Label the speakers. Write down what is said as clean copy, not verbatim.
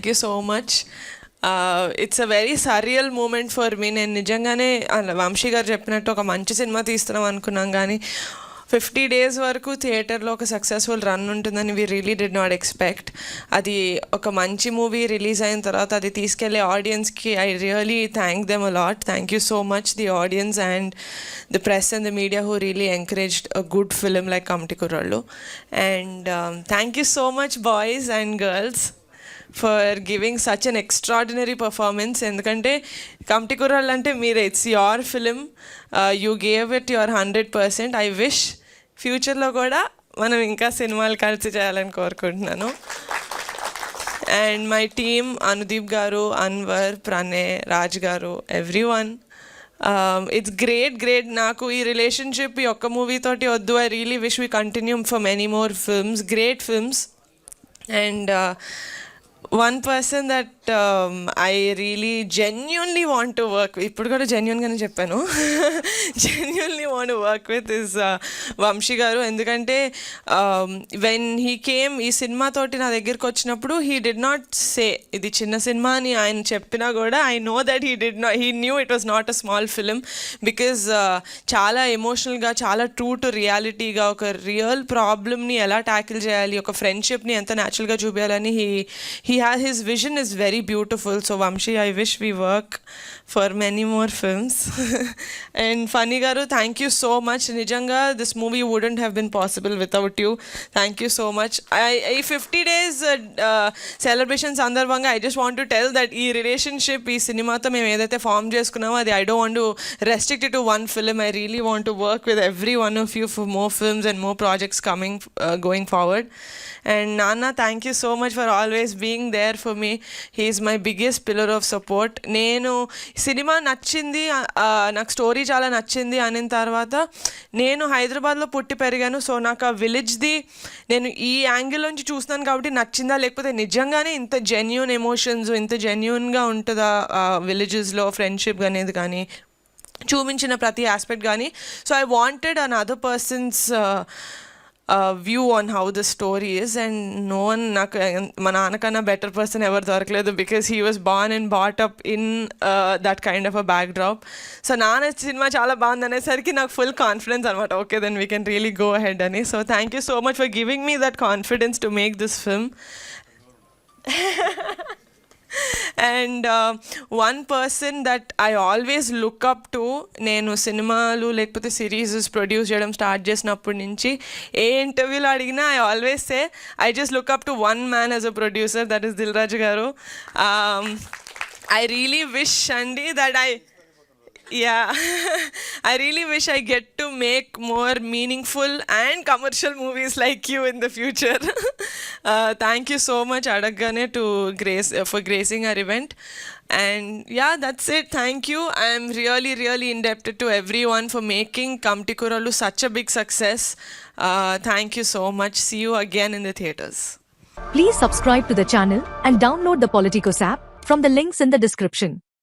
Speaker 1: Thank you so much. It's a very surreal moment for me. నేను నిజంగానే వంశీ గారు చెప్పినట్టు ఒక మంచి సినిమా తీస్తున్నాం అనుకున్నాం, కానీ 50 days వరకు థియేటర్లో ఒక సక్సెస్ఫుల్ రన్ ఉంటుందని we really did not expect. అది ఒక మంచి మూవీ రిలీజ్ అయిన తర్వాత అది తీసుకెళ్లే ఆడియన్స్కి I really thank them a lot. Thank you so much the audience and the press and the media who really encouraged a good film like Committee Kurrallu. And thank you so much boys and girls for giving such an extraordinary performance. ఎందుకంటే కమిటీ కుర్రాళ్ళు అంటే మీరే, it's your film, you gave it your 100%. I wish ఫ్యూచర్లో కూడా మనం ఇంకా సినిమాలు కలిసి చేయాలని కోరుకుంటున్నాను. అండ్ మై టీమ్, అనుదీప్ గారు, అన్వర్, ప్రణయ్, రాజ్ గారు, ఎవ్రీవన్, ఇట్స్ గ్రేట్. నాకు ఈ రిలేషన్షిప్ ఈ ఒక్క మూవీతోటి వద్దు. I really wish we continue for many more films, great films. And one person that I really genuinely want to work with, ఇప్పుడు కూడా జెన్యున్గానే చెప్పాను, genuinely want to work with is Vamsi గారు. ఎందుకంటే when he came ఈ సినిమాతోటి నా దగ్గరికి వచ్చినప్పుడు he did not say ఇది చిన్న సినిమా అని ఆయన చెప్పినా కూడా I know that he knew it was not a small film because చాలా ఎమోషనల్గా, చాలా ట్రూ టు రియాలిటీగా ఒక రియల్ ప్రాబ్లమ్ని ఎలా ట్యాకిల్ చేయాలి, ఒక ఫ్రెండ్షిప్ని ఎంత న్యాచురల్గా చూపించాలని his vision is very beautiful. So Vamshi, I wish we work for many more films. And Funny garu, thank you so much. Nijanga, this movie wouldn't have been possible without you. Thank you so much. I 50 days celebration sandarbhanga I just want to tell that ee relationship ee cinema tho mem edaithe form cheskunnamo adi I don't want to restrict it to one film. I really want to work with every one of you for more films and more projects coming going forward. And Nana, thank you so much for always being there for me. He is my biggest pillar of support. నేను cinema నచ్చింది, నాకు story చాలా నచ్చింది అనిన తర్వాత నేను హైదరాబాద్లో పుట్టి పెరిగాను. సో నాకు ఆ విలేజ్ది నేను ఈ యాంగిల్ నుంచి చూస్తున్నాను కాబట్టి నచ్చిందా, లేకపోతే నిజంగానే ఇంత జెన్యూన్ ఎమోషన్స్, ఇంత జెన్యూన్గా ఉంటుందా విలేజెస్లో ఫ్రెండ్షిప్ అనేది కానీ చూపించిన ప్రతి ఆస్పెక్ట్ కానీ. So I wanted an other persons view on how the story is, and no one, మా నాన్నకన్నా బెటర్ పర్సన్ ఎవరు దొరకలేదు because he was born and brought up in that kind of a backdrop. So నాన్న cinema చాలా బాగుంది అనేసరికి నాకు full confidence అనమాట, okay then we can really go ahead అని. So thank you so much for giving me that confidence to make this film. And one person that I always look up to, నేను సినిమాలు లేకపోతే serieses produce చేయడం start చేసినప్పటి నుంచి ఏ ఇంటర్వ్యూలో అడిగినా I always say I just look up to one man as a producer, that is Dil Raju garu. I really wish అండి that I really wish I get to make more meaningful and commercial movies like you in the future. Thank you so much Adaggane for gracing our event. And yeah, that's it. Thank you. I am really indebted to everyone for making Kamti Kurallu such a big success. Thank you so much. See you again in the theaters.
Speaker 2: Please subscribe to the channel and download the Politicos app from the links in the description.